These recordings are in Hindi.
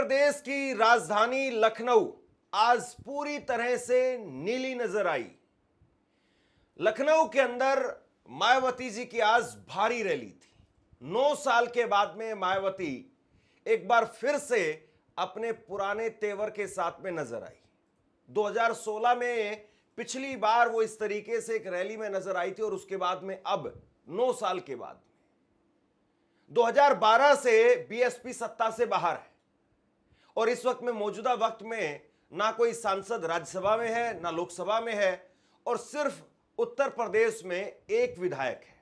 प्रदेश की राजधानी लखनऊ आज पूरी तरह से नीली नजर आई। लखनऊ के अंदर मायावती जी की आज भारी रैली थी। 9 साल के बाद में मायावती एक बार फिर से अपने पुराने तेवर के साथ में नजर आई। 2016 में पिछली बार वो इस तरीके से एक रैली में नजर आई थी और उसके बाद में अब 9 साल के बाद 2012 से बीएसपी सत्ता से बाहर है और इस वक्त में मौजूदा वक्त में ना कोई सांसद राज्यसभा में है ना लोकसभा में है और सिर्फ उत्तर प्रदेश में एक विधायक है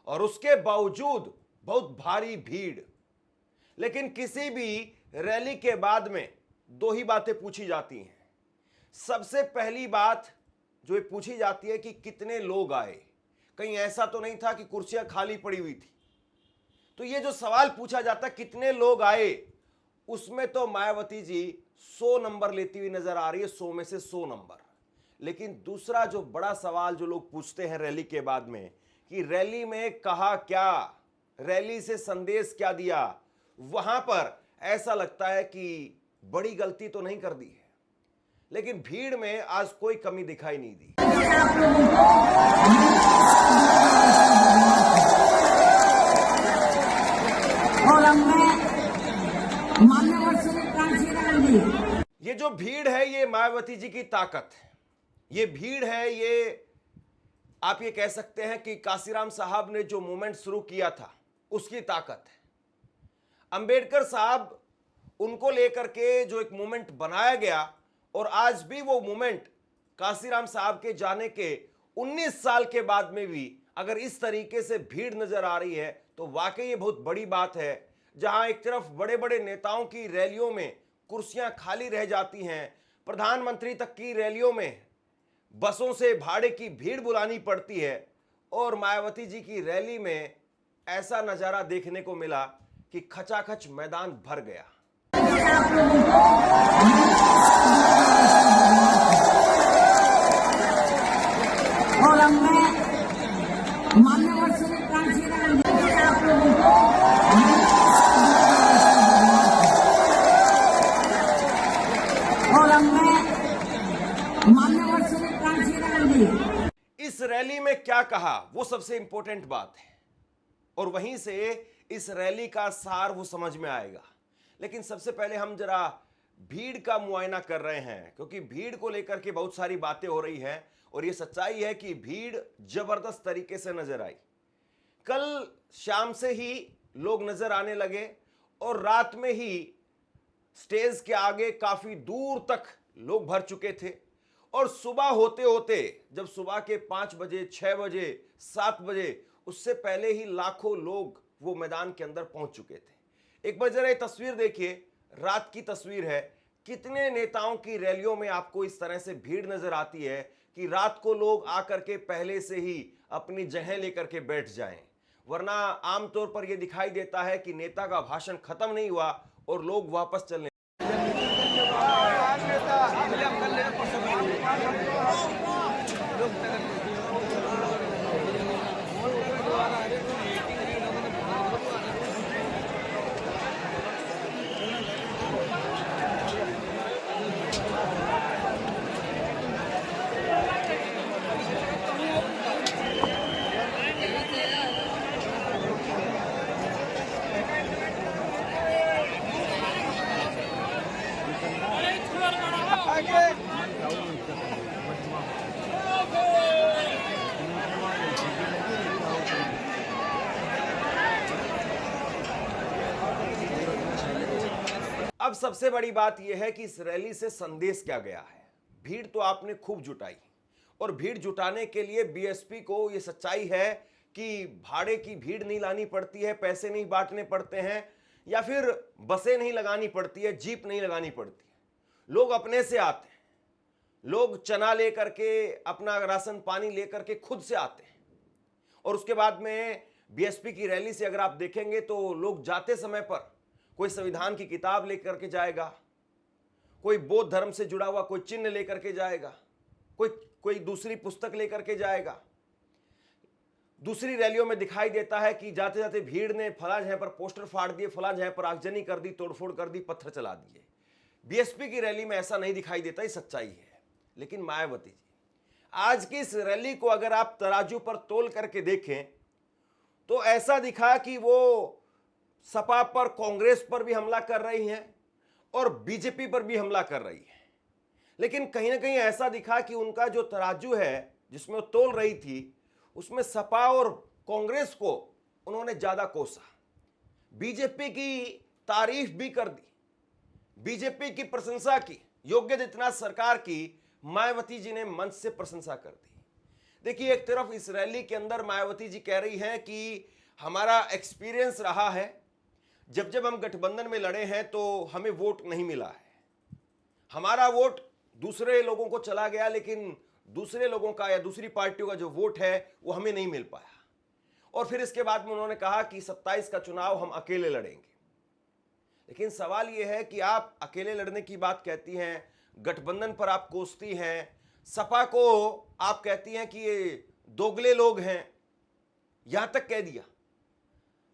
और उसके बावजूद बहुत भारी भीड़। लेकिन किसी भी रैली के बाद में दो ही बातें पूछी जाती हैं। सबसे पहली बात जो ये पूछी जाती है कि कितने लोग आए। कहीं ऐसा तो नहीं था कि कुर्सियां खाली पड़ी हुई थी। तो ये जो सवाल पूछा जाता कितने लोग आए, उसमें तो मायावती जी 100 नंबर लेती हुई नजर आ रही है, 100 में से 100 नंबर। लेकिन दूसरा जो बड़ा सवाल जो लोग पूछते हैं रैली के बाद में कि रैली में कहा क्या, रैली से संदेश क्या दिया, वहां पर ऐसा लगता है कि बड़ी गलती तो नहीं कर दी है। लेकिन भीड़ में आज कोई कमी दिखाई नहीं दी। ये जो भीड़ है ये मायावती जी की ताकत है। ये भीड़ है, ये आप ये कह सकते हैं कि काशीराम साहब ने जो मूवमेंट शुरू किया था उसकी ताकत है। अंबेडकर साहब उनको लेकर के जो एक मूवमेंट बनाया गया और आज भी वो मूवमेंट काशीराम साहब के जाने के 19 साल के बाद में भी अगर इस तरीके से भीड़ नजर आ रही है तो वाकई ये बहुत बड़ी बात है। जहां एक तरफ बड़े बड़े नेताओं की रैलियों में कुर्सियां खाली रह जाती हैं, प्रधानमंत्री तक की रैलियों में बसों से भाड़े की भीड़ बुलानी पड़ती है और मायावती जी की रैली में ऐसा नजारा देखने को मिला कि खचाखच मैदान भर गया। इस रैली में क्या कहा वो सबसे इंपॉर्टेंट बात है और वहीं से इस रैली का सार वो समझ में आएगा। लेकिन सबसे पहले हम जरा भीड़ का मुआयना कर रहे हैं क्योंकि भीड़ को लेकर के बहुत सारी बातें हो रही हैं और ये सच्चाई है कि भीड़ जबरदस्त तरीके से नजर आई। कल शाम से ही लोग नजर आने लगे और रात में ही स्टेज के आगे काफी दूर तक लोग भर चुके थे और सुबह होते होते जब सुबह के 5 बजे 6 बजे 7 बजे उससे पहले ही लाखों लोग वो मैदान के अंदर पहुंच चुके थे। एक बार जरा ये तस्वीर देखिए, रात की तस्वीर है। कितने नेताओं की रैलियों में आपको इस तरह से भीड़ नजर आती है कि रात को लोग आकर के पहले से ही अपनी जगह लेकर के बैठ जाएं, वरना आमतौर पर यह दिखाई देता है कि नेता का भाषण खत्म नहीं हुआ और लोग वापस चलने। अब सबसे बड़ी बात यह है कि इस रैली से संदेश क्या गया है। भीड़ तो आपने खूब जुटाई और भीड़ जुटाने के लिए बीएसपी को यह सच्चाई है कि भाड़े की भीड़ नहीं लानी पड़ती है, पैसे नहीं बांटने पड़ते हैं या फिर बसें नहीं लगानी पड़ती है, जीप नहीं लगानी पड़ती है। लोग अपने से आते हैं, लोग चना लेकर के, अपना राशन पानी लेकर के खुद से आते हैं और उसके बाद में बीएसपी की रैली से अगर आप देखेंगे तो लोग जाते समय पर कोई संविधान की किताब लेकर के जाएगा, कोई बौद्ध धर्म से जुड़ा हुआ कोई चिन्ह लेकर के जाएगा, कोई दूसरी पुस्तक लेकर के जाएगा। दूसरी रैलियों में दिखाई देता है कि जाते जाते भीड़ ने फला जगह पर पोस्टर फाड़ दिए, फला जगह पर आगजनी कर दी, तोड़फोड़ कर दी, पत्थर चला दिए। बीएसपी की रैली में ऐसा नहीं दिखाई देता, ये सच्चाई है। लेकिन मायावती जी, आज की इस रैली को अगर आप तराजू पर तोल करके देखें तो ऐसा दिखा कि वो सपा पर, कांग्रेस पर भी हमला कर रही हैं और बीजेपी पर भी हमला कर रही है। लेकिन कहीं ना कहीं ऐसा दिखा कि उनका जो तराजू है जिसमें वो तोल रही थी, उसमें सपा और कांग्रेस को उन्होंने ज्यादा कोसा। बीजेपी की तारीफ भी कर दी, बीजेपी की प्रशंसा की, योग्य जितना सरकार की मायावती जी ने मंच से प्रशंसा कर दी। देखिए, एक तरफ इस रैली के अंदर मायावती जी कह रही हैं कि हमारा एक्सपीरियंस रहा है, जब जब हम गठबंधन में लड़े हैं तो हमें वोट नहीं मिला है, हमारा वोट दूसरे लोगों को चला गया, लेकिन दूसरे लोगों का या दूसरी पार्टियों का जो वोट है वो हमें नहीं मिल पाया। और फिर इसके बाद में उन्होंने कहा कि 27 का चुनाव हम अकेले लड़ेंगे। लेकिन सवाल यह है कि आप अकेले लड़ने की बात कहती हैं, गठबंधन पर आप कोसती हैं, सपा को आप कहती हैं कि ये दोगले लोग हैं, यहां तक कह दिया।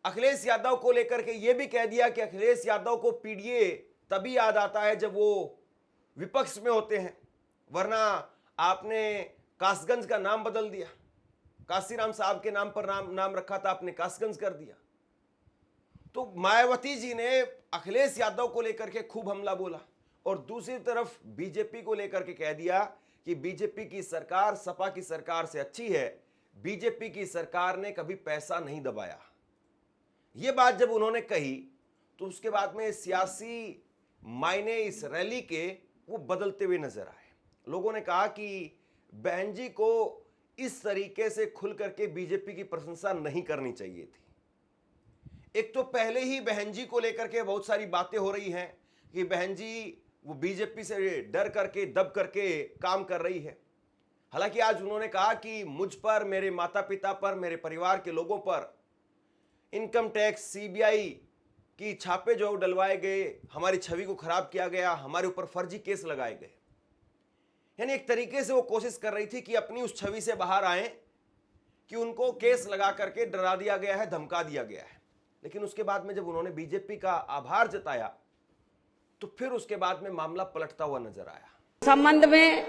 अखिलेश यादव को लेकर के ये भी कह दिया कि अखिलेश यादव को पीडीए तभी याद आता है जब वो विपक्ष में होते हैं, वरना आपने कासगंज का नाम बदल दिया, काशीराम साहब के नाम पर नाम रखा था, आपने कासगंज कर दिया। तो मायावती जी ने अखिलेश यादव को लेकर के खूब हमला बोला और दूसरी तरफ बीजेपी को लेकर के कह दिया कि बीजेपी की सरकार सपा की सरकार से अच्छी है, बीजेपी की सरकार ने कभी पैसा नहीं दबाया। यह बात जब उन्होंने कही तो उसके बाद में सियासी मायने इस रैली के वो बदलते हुए नजर आए। लोगों ने कहा कि बहन जी को इस तरीके से खुल करके बीजेपी की प्रशंसा नहीं करनी चाहिए थी। एक तो पहले ही बहन जी को लेकर के बहुत सारी बातें हो रही हैं कि बहन जी वो बीजेपी से डर करके, दब करके काम कर रही है। हालांकि आज उन्होंने कहा कि मुझ पर, मेरे माता पिता पर, मेरे परिवार के लोगों पर इनकम टैक्स, सीबीआई की छापे जो डलवाए गए, हमारी छवि को खराब किया गया, हमारे ऊपर फर्जी केस लगाए गए। यानी एक तरीके से वो कोशिश कर रही थी कि अपनी उस छवि से बाहर आए कि उनको केस लगा करके डरा दिया गया है, धमका दिया गया है। लेकिन उसके बाद में जब उन्होंने बीजेपी का आभार जताया तो फिर उसके बाद में मामला पलटता हुआ नजर आया। संबंध में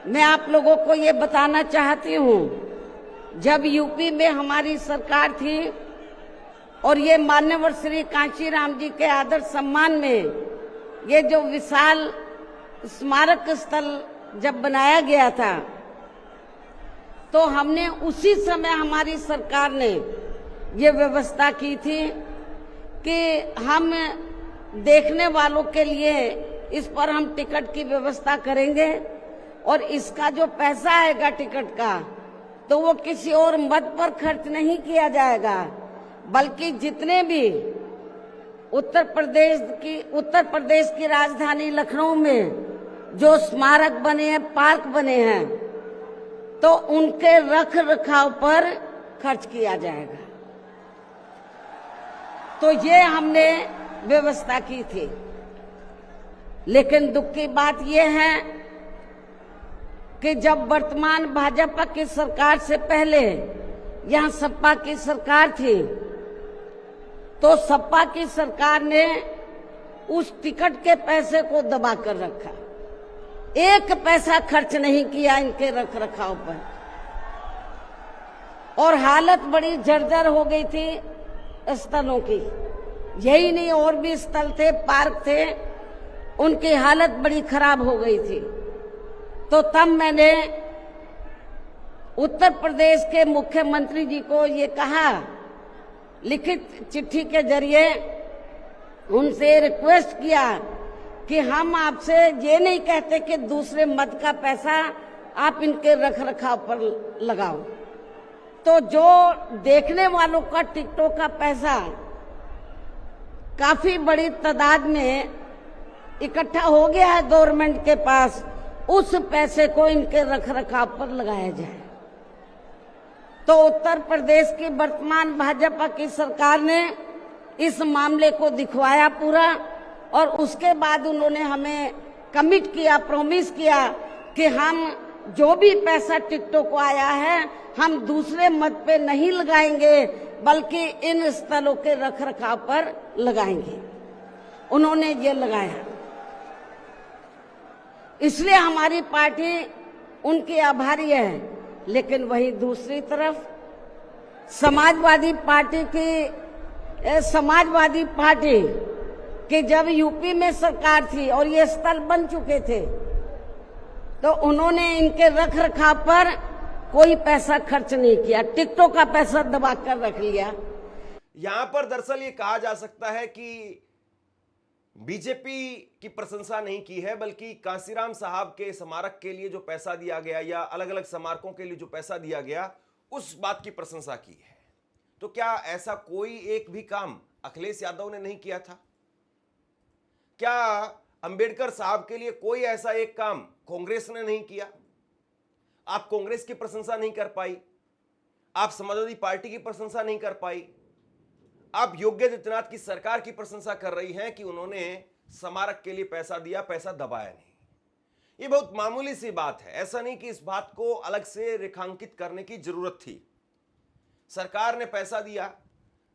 मैं आप लोगों को ये बताना चाहती हूँ, जब यूपी में हमारी सरकार थी और ये मान्यवर श्री कांशीराम जी के आदर सम्मान में ये जो विशाल स्मारक स्थल जब बनाया गया था, तो हमने उसी समय हमारी सरकार ने ये व्यवस्था की थी कि हम देखने वालों के लिए इस पर हम टिकट की व्यवस्था करेंगे और इसका जो पैसा आएगा टिकट का, तो वो किसी और मद पर खर्च नहीं किया जाएगा, बल्कि जितने भी उत्तर प्रदेश की राजधानी लखनऊ में जो स्मारक बने हैं, पार्क बने हैं, तो उनके रख रखाव पर खर्च किया जाएगा। तो ये हमने व्यवस्था की थी। लेकिन दुख की बात यह है कि जब वर्तमान भाजपा की सरकार से पहले यहाँ सपा की सरकार थी, तो सपा की सरकार ने उस टिकट के पैसे को दबा कर रखा, एक पैसा खर्च नहीं किया इनके रख रखाव पर, और हालत बड़ी जर्जर हो गई थी स्थलों की। यही नहीं, और भी स्थल थे, पार्क थे, उनकी हालत बड़ी खराब हो गई थी। तो तब मैंने उत्तर प्रदेश के मुख्यमंत्री जी को ये कहा, लिखित चिट्ठी के जरिए उनसे रिक्वेस्ट किया कि हम आपसे ये नहीं कहते कि दूसरे मद का पैसा आप इनके रख रखाव पर लगाओ, तो जो देखने वालों का टिकटों का पैसा काफी बड़ी तादाद में इकट्ठा हो गया है गवर्नमेंट के पास, उस पैसे को इनके रख रखाव पर लगाया जाए। तो उत्तर प्रदेश की वर्तमान भाजपा की सरकार ने इस मामले को दिखवाया पूरा, और उसके बाद उन्होंने हमें कमिट किया, प्रॉमिस किया कि हम जो भी पैसा टिकटों को आया है हम दूसरे मत पे नहीं लगाएंगे, बल्कि इन स्थलों के रखरखाव पर लगाएंगे। उन्होंने ये लगाया, इसलिए हमारी पार्टी उनकी आभारी है। लेकिन वहीं दूसरी तरफ समाजवादी पार्टी की जब यूपी में सरकार थी और ये स्थल बन चुके थे, तो उन्होंने इनके रखरखाव पर कोई पैसा खर्च नहीं किया, टिकटों का पैसा दबा कर रख लिया। यहां पर दरअसल ये कहा जा सकता है कि बीजेपी की प्रशंसा नहीं की है, बल्कि कांसीराम साहब के स्मारक के लिए जो पैसा दिया गया या अलग अलग स्मारकों के लिए जो पैसा दिया गया, उस बात की प्रशंसा की है। तो क्या ऐसा कोई एक भी काम अखिलेश यादव ने नहीं किया था? क्या अंबेडकर साहब के लिए कोई ऐसा एक काम कांग्रेस ने नहीं किया? आप कांग्रेस की प्रशंसा नहीं कर पाई, आप समाजवादी पार्टी की प्रशंसा नहीं कर पाई, आप योगी आदित्यनाथ की सरकार की प्रशंसा कर रही हैं कि उन्होंने स्मारक के लिए पैसा दिया, पैसा दबाया नहीं। ये बहुत मामूली सी बात है, ऐसा नहीं कि इस बात को अलग से रेखांकित करने की जरूरत थी। सरकार ने पैसा दिया।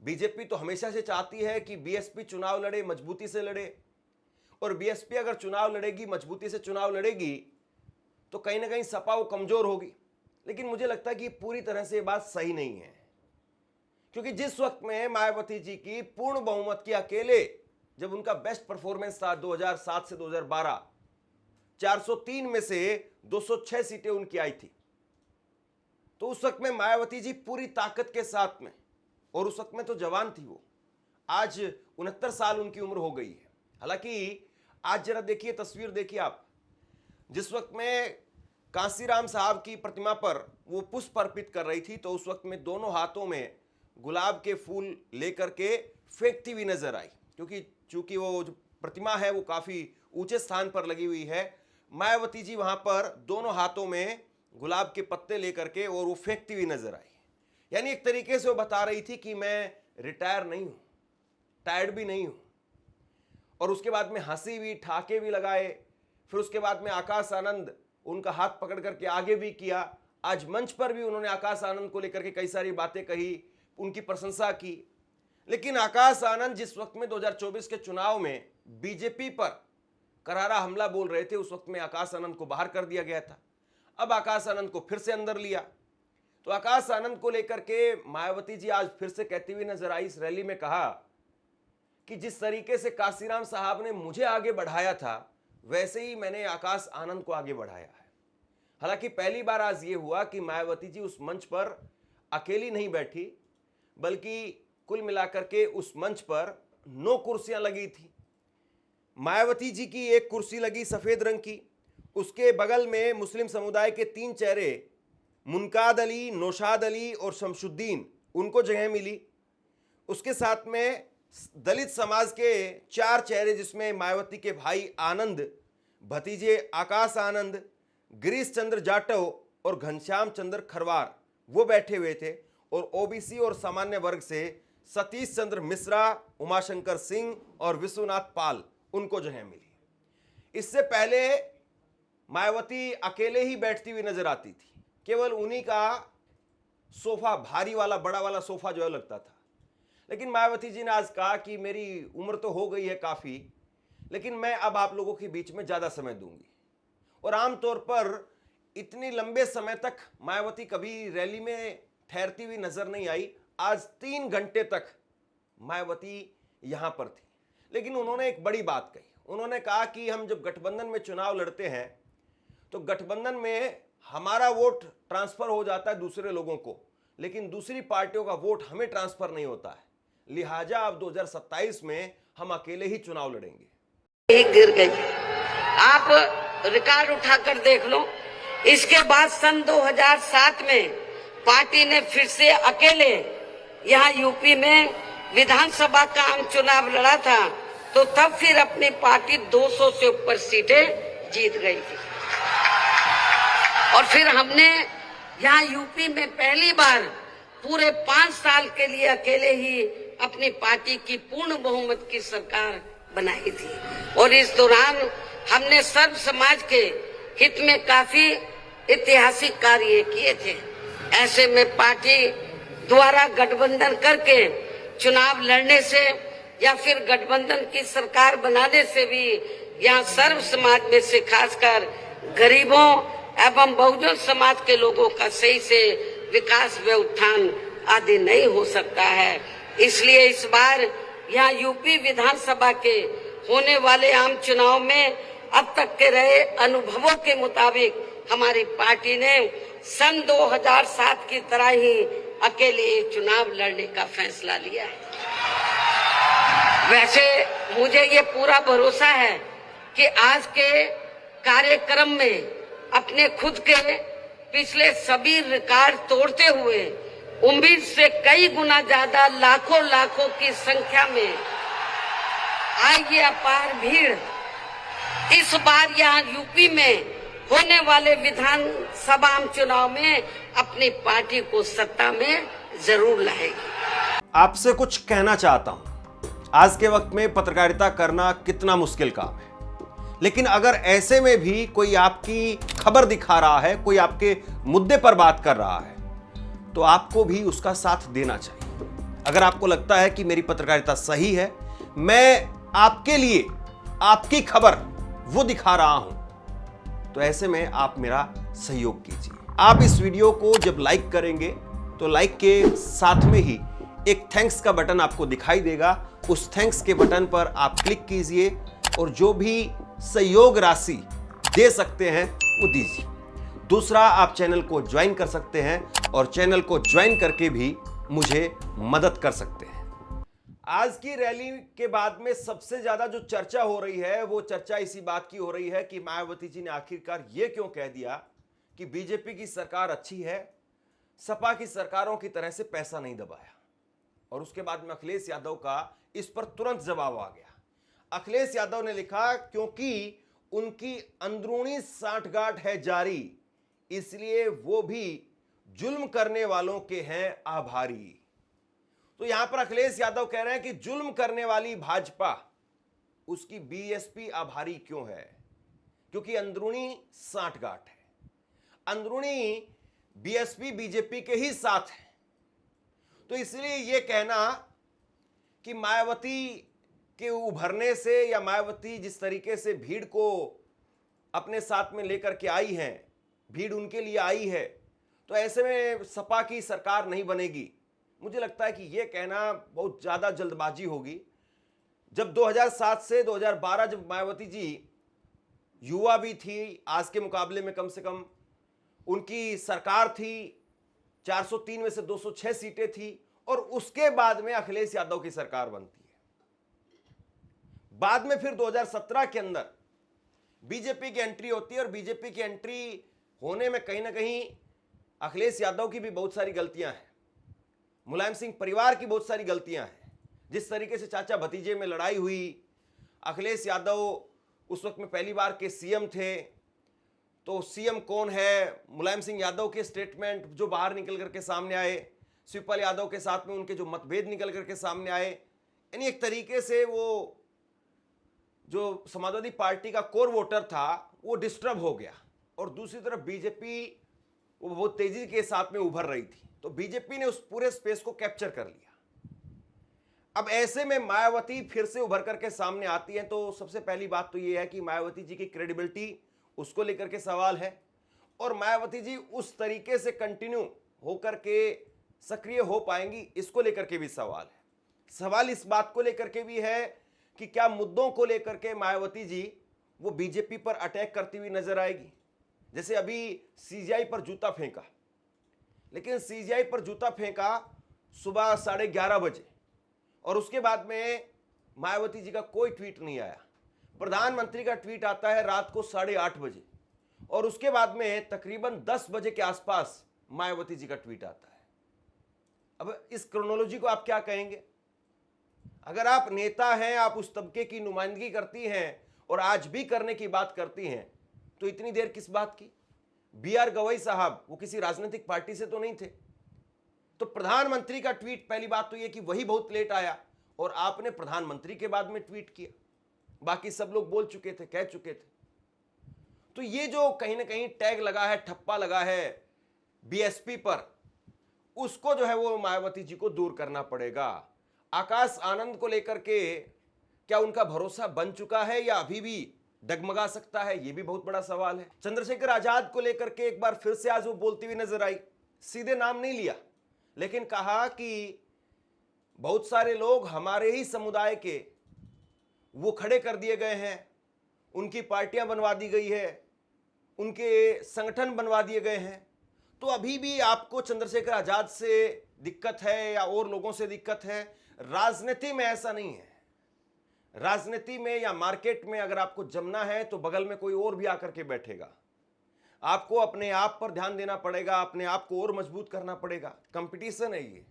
बीजेपी तो हमेशा से चाहती है कि बीएसपी चुनाव लड़े, मजबूती से लड़े, और बीएसपी अगर चुनाव लड़ेगी, मजबूती से चुनाव लड़ेगी, तो कहीं ना कहीं सपा वो कमजोर होगी। लेकिन मुझे लगता है कि पूरी तरह से ये बात सही नहीं है, क्योंकि जिस वक्त में मायावती जी की पूर्ण बहुमत की अकेले, जब उनका बेस्ट परफॉर्मेंस था 2007 से 2012, 403 में से 206 सीटें उनकी आई थी, तो उस वक्त में मायावती जी पूरी ताकत के साथ में, और उस वक्त में तो जवान थी वो, आज 69 साल उनकी उम्र हो गई है। हालांकि आज जरा देखिए, तस्वीर देखिए आप, जिस वक्त में कांसीराम साहब की प्रतिमा पर वो पुष्प अर्पित कर रही थी, तो उस वक्त में दोनों हाथों में गुलाब के फूल लेकर के फेंकती हुई नजर आई, क्योंकि चूंकि वो जो प्रतिमा है वो काफी ऊंचे स्थान पर लगी हुई है। मायावती जी वहां पर दोनों हाथों में गुलाब के पत्ते लेकर के और वो फेंकती हुई नजर आई। यानी एक तरीके से वो बता रही थी कि मैं रिटायर नहीं हूं, टायर्ड भी नहीं हूं। और उसके बाद में हंसी भी, ठाके भी लगाए। फिर उसके बाद में आकाश आनंद उनका हाथ पकड़ करके आगे भी किया। आज मंच पर भी उन्होंने आकाश आनंद को लेकर के कई सारी बातें कही, उनकी प्रशंसा की। लेकिन आकाश आनंद जिस वक्त में 2024 के चुनाव में बीजेपी पर करारा हमला बोल रहे थे, उस वक्त में आकाश आनंद को बाहर कर दिया गया था। अब आकाश आनंद को फिर से अंदर लिया। तो आकाश आनंद को लेकर के मायावती जी आज फिर से कहती हुई नजर आई इस रैली में, कहा कि जिस तरीके से कांसीराम साहब ने मुझे आगे बढ़ाया था, वैसे ही मैंने आकाश आनंद को आगे बढ़ाया है। हालांकि पहली बार आज ये हुआ कि मायावती जी उस मंच पर अकेली नहीं बैठी, बल्कि कुल मिलाकर के उस मंच पर 9 कुर्सियां लगी थी। मायावती जी की एक कुर्सी लगी सफेद रंग की, उसके बगल में मुस्लिम समुदाय के 3 चेहरे, मुनकाद अली, नौशाद अली और शमशुद्दीन, उनको जगह मिली। उसके साथ में दलित समाज के 4 चेहरे, जिसमें मायावती के भाई आनंद, भतीजे आकाश आनंद, गिरीश चंद्र जाटव और घनश्याम चंद्र खरवार, वो बैठे हुए थे। और ओबीसी और सामान्य वर्ग से सतीश चंद्र मिश्रा, उमाशंकर सिंह और विश्वनाथ पाल, उनको जगह मिली। इससे पहले मायावती अकेले ही बैठती हुई नजर आती थी, केवल उन्हीं का सोफा, भारी वाला बड़ा वाला सोफा जो है लगता था। लेकिन मायावती जी ने आज कहा कि मेरी उम्र तो हो गई है काफी, लेकिन मैं अब आप लोगों के बीच में ज्यादा समय दूंगी। और आमतौर पर इतनी लंबे समय तक मायावती कभी रैली में ठहरती हुई नजर नहीं आई। आज 3 घंटे तक मायावती यहां पर थी। लेकिन उन्होंने एक बड़ी बात कही। उन्होंने कहा कि हम जब गठबंधन में चुनाव लड़ते हैं, तो गठबंधन में हमारा वोट ट्रांसफर हो जाता है दूसरे लोगों को, लेकिन दूसरी पार्टियों का वोट हमें ट्रांसफर नहीं होता है। लिहाजा अब 2027 में हम अकेले ही चुनाव लड़ेंगे। गिर गई, आप रिकॉर्ड उठाकर देख लो। इसके बाद सन 2007 में पार्टी ने फिर से अकेले यहाँ यूपी में विधानसभा का आम चुनाव लड़ा था, तो तब फिर अपनी पार्टी 200 से ऊपर सीटें जीत गई थी। और फिर हमने यहाँ यूपी में पहली बार पूरे 5 साल के लिए अकेले ही अपनी पार्टी की पूर्ण बहुमत की सरकार बनाई थी। और इस दौरान हमने सर्व समाज के हित में काफी ऐतिहासिक कार्य किए थे। ऐसे में पार्टी द्वारा गठबंधन करके चुनाव लड़ने से या फिर गठबंधन की सरकार बनाने से भी यहाँ सर्व समाज में से खासकर गरीबों एवं बहुजन समाज के लोगों का सही से विकास व उत्थान आदि नहीं हो सकता है। इसलिए इस बार यहाँ यूपी विधानसभा के होने वाले आम चुनाव में अब तक के रहे अनुभवों के मुताबिक हमारी पार्टी ने सन 2007 की तरह ही अकेले चुनाव लड़ने का फैसला लिया है। वैसे मुझे ये पूरा भरोसा है कि आज के कार्यक्रम में अपने खुद के पिछले सभी रिकॉर्ड तोड़ते हुए उम्मीद से कई गुना ज्यादा लाखों की संख्या में आई ये अपार भीड़ इस बार यहाँ यूपी में होने वाले विधानसभा चुनाव में अपनी पार्टी को सत्ता में जरूर लाएगी। आपसे कुछ कहना चाहता हूं। आज के वक्त में पत्रकारिता करना कितना मुश्किल काम है, लेकिन अगर ऐसे में भी कोई आपकी खबर दिखा रहा है, कोई आपके मुद्दे पर बात कर रहा है, तो आपको भी उसका साथ देना चाहिए। अगर आपको लगता है कि मेरी पत्रकारिता सही है, मैं आपके लिए आपकी खबर वो दिखा रहा हूं, तो ऐसे में आप मेरा सहयोग कीजिए। आप इस वीडियो को जब लाइक करेंगे तो लाइक के साथ में ही एक थैंक्स का बटन आपको दिखाई देगा। उस थैंक्स के बटन पर आप क्लिक कीजिए और जो भी सहयोग राशि दे सकते हैं वो दीजिए। दूसरा, आप चैनल को ज्वाइन कर सकते हैं और चैनल को ज्वाइन करके भी मुझे मदद कर सकते हैं। आज की रैली के बाद में सबसे ज्यादा जो चर्चा हो रही है वो चर्चा इसी बात की हो रही है कि मायावती जी ने आखिरकार ये क्यों कह दिया कि बीजेपी की सरकार अच्छी है, सपा की सरकारों की तरह से पैसा नहीं दबाया। और उसके बाद में अखिलेश यादव का इस पर तुरंत जवाब आ गया। अखिलेश यादव ने लिखा क्योंकि उनकी अंदरूनी सांठगांठ है जारी, इसलिए वो भी जुल्म करने वालों के हैं आभारी। तो यहां पर अखिलेश यादव कह रहे हैं कि जुल्म करने वाली भाजपा उसकी बीएसपी आभारी क्यों है? क्योंकि अंदरूनी सांठगांठ है, अंदरूनी बीएसपी बीजेपी के ही साथ है। तो इसलिए यह कहना कि मायावती के उभरने से या मायावती जिस तरीके से भीड़ को अपने साथ में लेकर के आई हैं, भीड़ उनके लिए आई है, तो ऐसे में सपा की सरकार नहीं बनेगी, मुझे लगता है कि यह कहना बहुत ज्यादा जल्दबाजी होगी। जब 2007 से 2012 जब मायावती जी युवा भी थी, आज के मुकाबले में कम से कम उनकी सरकार थी, 403 में से 206 सीटें थी, और उसके बाद में अखिलेश यादव की सरकार बनती है। बाद में फिर 2017 के अंदर बीजेपी की एंट्री होती है, और बीजेपी की एंट्री होने में कहीं ना कहीं अखिलेश यादव की भी बहुत सारी गलतियां हैं, मुलायम सिंह परिवार की बहुत सारी गलतियां हैं। जिस तरीके से चाचा भतीजे में लड़ाई हुई, अखिलेश यादव उस वक्त में पहली बार के सीएम थे, तो सीएम कौन है, मुलायम सिंह यादव के स्टेटमेंट जो बाहर निकल करके सामने आए, शिवपाल यादव के साथ में उनके जो मतभेद निकल करके सामने आए, यानी एक तरीके से वो जो समाजवादी पार्टी का कोर वोटर था वो डिस्टर्ब हो गया। और दूसरी तरफ बीजेपी वो बहुत तेजी के साथ में उभर रही थी, तो बीजेपी ने उस पूरे स्पेस को कैप्चर कर लिया। अब ऐसे में मायावती फिर से उभर करके सामने आती है, तो सबसे पहली बात तो ये है कि मायावती जी की क्रेडिबिलिटी, उसको लेकर के सवाल है, और मायावती जी उस तरीके से कंटिन्यू होकर के सक्रिय हो पाएंगी, इसको लेकर के भी सवाल है। सवाल इस बात को लेकर के भी है कि क्या मुद्दों को लेकर के मायावती जी वो बीजेपी पर अटैक करती हुई नजर आएगी। जैसे अभी सीजीआई पर जूता फेंका, लेकिन सीजीआई पर जूता फेंका सुबह 11:30 बजे, और उसके बाद में मायावती जी का कोई ट्वीट नहीं आया। प्रधानमंत्री का ट्वीट आता है रात को 8:30 बजे, और उसके बाद में तकरीबन 10 बजे के आसपास मायावती जी का ट्वीट आता है। अब इस क्रोनोलॉजी को आप क्या कहेंगे? अगर आप नेता हैं, आप उस तबके की नुमाइंदगी करती हैं और आज भी करने की बात करती हैं, तो इतनी देर किस बात की? BR गवई साहब वो किसी राजनीतिक पार्टी से तो नहीं थे। तो प्रधानमंत्री का ट्वीट, पहली बात तो ये कि वही बहुत लेट आया, और आपने प्रधानमंत्री के बाद में ट्वीट किया, बाकी सब लोग बोल चुके थे, कह चुके थे। तो ये जो कहीं ना कहीं टैग लगा है, ठप्पा लगा है बीएसपी पर, उसको जो है वो मायावती जी को दूर करना पड़ेगा। आकाश आनंद को लेकर के क्या उनका भरोसा बन चुका है या अभी भी डगमगा सकता है, ये भी बहुत बड़ा सवाल है। चंद्रशेखर आजाद को लेकर के एक बार फिर से आज वो बोलती हुई नजर आई। सीधे नाम नहीं लिया, लेकिन कहा कि बहुत सारे लोग हमारे ही समुदाय के वो खड़े कर दिए गए हैं, उनकी पार्टियां बनवा दी गई है, उनके संगठन बनवा दिए गए हैं। तो अभी भी आपको चंद्रशेखर आजाद से दिक्कत है या और लोगों से दिक्कत है? राजनीति में ऐसा नहीं है। राजनीति में या मार्केट में अगर आपको जमना है तो बगल में कोई और भी आकर के बैठेगा। आपको अपने आप पर ध्यान देना पड़ेगा, अपने आप को और मजबूत करना पड़ेगा। कंपटीशन है ये।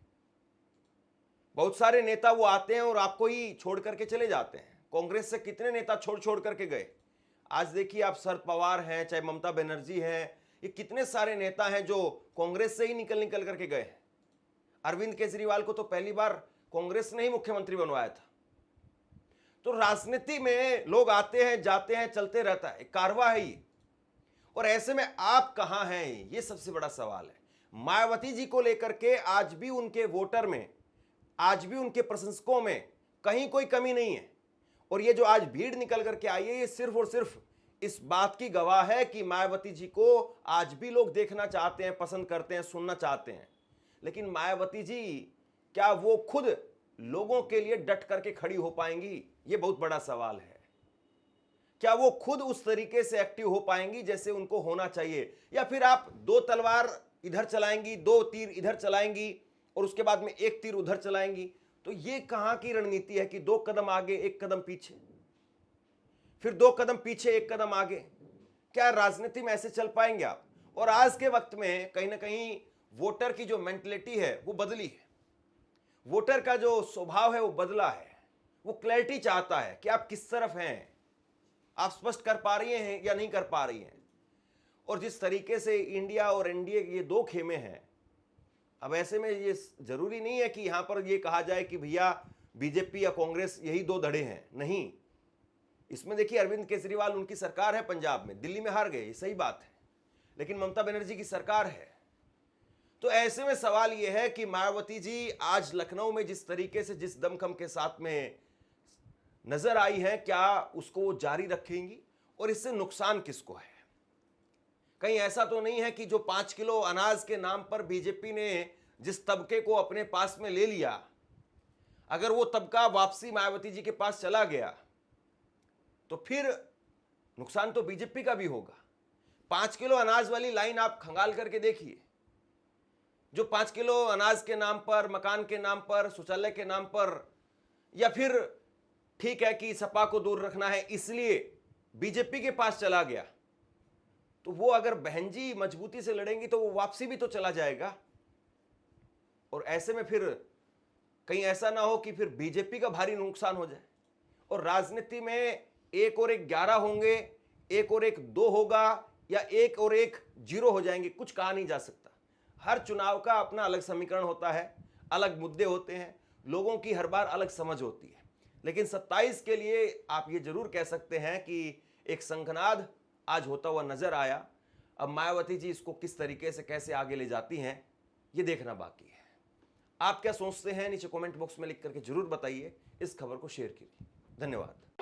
बहुत सारे नेता वो आते हैं और आपको ही छोड़ करके चले जाते हैं। कांग्रेस से कितने नेता छोड़ छोड़ करके गए। आज देखिए आप, शरद पवार हैं, चाहे ममता बनर्जी हैं, ये कितने सारे नेता हैं जो कांग्रेस से ही निकल करके गए हैं। अरविंद केजरीवाल को तो पहली बार कांग्रेस ने ही मुख्यमंत्री बनवाया था। तो राजनीति में लोग आते हैं, जाते हैं, चलते रहता है, कारवा है ये। और ऐसे में आप कहां हैं, ये सबसे बड़ा सवाल है। मायावती जी को लेकर के आज भी उनके वोटर में, आज भी उनके प्रशंसकों में कहीं कोई कमी नहीं है। और ये जो आज भीड़ निकल करके आई है, ये सिर्फ और सिर्फ इस बात की गवाह है कि मायावती जी को आज भी लोग देखना चाहते हैं, पसंद करते हैं, सुनना चाहते हैं। लेकिन मायावती जी क्या वो खुद लोगों के लिए डट करके खड़ी हो पाएंगी, ये बहुत बड़ा सवाल है। क्या वो खुद उस तरीके से एक्टिव हो पाएंगी जैसे उनको होना चाहिए, या फिर आप दो तलवार इधर चलाएंगी, दो तीर इधर चलाएंगी और उसके बाद में एक तीर उधर चलाएंगी? तो ये कहां की रणनीति है कि 2 कदम आगे 1 कदम पीछे, फिर 2 कदम पीछे 1 कदम आगे? क्या राजनीति में ऐसे चल पाएंगे आप? और आज के वक्त में कहीं ना कहीं वोटर की जो मेंटलिटी है वो बदली है। वोटर का जो स्वभाव है वो बदला है। वो क्लैरिटी चाहता है कि आप किस तरफ हैं, आप स्पष्ट कर पा रही हैं या नहीं कर पा रही हैं। और जिस तरीके से इंडिया और एनडीए ये 2 खेमे हैं, अब ऐसे में ये जरूरी नहीं है कि यहां पर ये कहा जाए कि भैया बीजेपी या कांग्रेस यही 2 धड़े हैं। नहीं, इसमें देखिए अरविंद केजरीवाल, उनकी सरकार है पंजाब में, दिल्ली में हार गए, ये सही बात है, लेकिन ममता बनर्जी की सरकार है। तो ऐसे में सवाल यह है कि मायावती जी आज लखनऊ में जिस तरीके से, जिस दमखम के साथ में नजर आई है, क्या उसको वो जारी रखेंगी? और इससे नुकसान किसको है? कहीं ऐसा तो नहीं है कि जो 5 किलो अनाज के नाम पर बीजेपी ने जिस तबके को अपने पास में ले लिया, अगर वो तबका वापसी मायावती जी के पास चला गया तो फिर नुकसान तो बीजेपी का भी होगा। 5 किलो अनाज वाली लाइन आप खंगाल करके देखिए। जो 5 किलो अनाज के नाम पर, मकान के नाम पर, शौचालय के नाम पर, या फिर ठीक है कि सपा को दूर रखना है इसलिए बीजेपी के पास चला गया, तो वो अगर बहन जी मजबूती से लड़ेंगी तो वो वापसी भी तो चला जाएगा। और ऐसे में फिर कहीं ऐसा ना हो कि फिर बीजेपी का भारी नुकसान हो जाए। और राजनीति में 1 और 1 11 होंगे, 1 और 1 2 होगा, या 1 और 1 0 हो जाएंगे, कुछ कहा नहीं जा सकता। हर चुनाव का अपना अलग समीकरण होता है, अलग मुद्दे होते हैं, लोगों की हर बार अलग समझ होती है। लेकिन 27 के लिए आप ये जरूर कह सकते हैं कि एक शंखनाद आज होता हुआ नजर आया। अब मायावती जी इसको किस तरीके से, कैसे आगे ले जाती हैं, ये देखना बाकी है। आप क्या सोचते हैं नीचे कमेंट बॉक्स में लिख करके जरूर बताइए। इस खबर को शेयर कीजिए। धन्यवाद।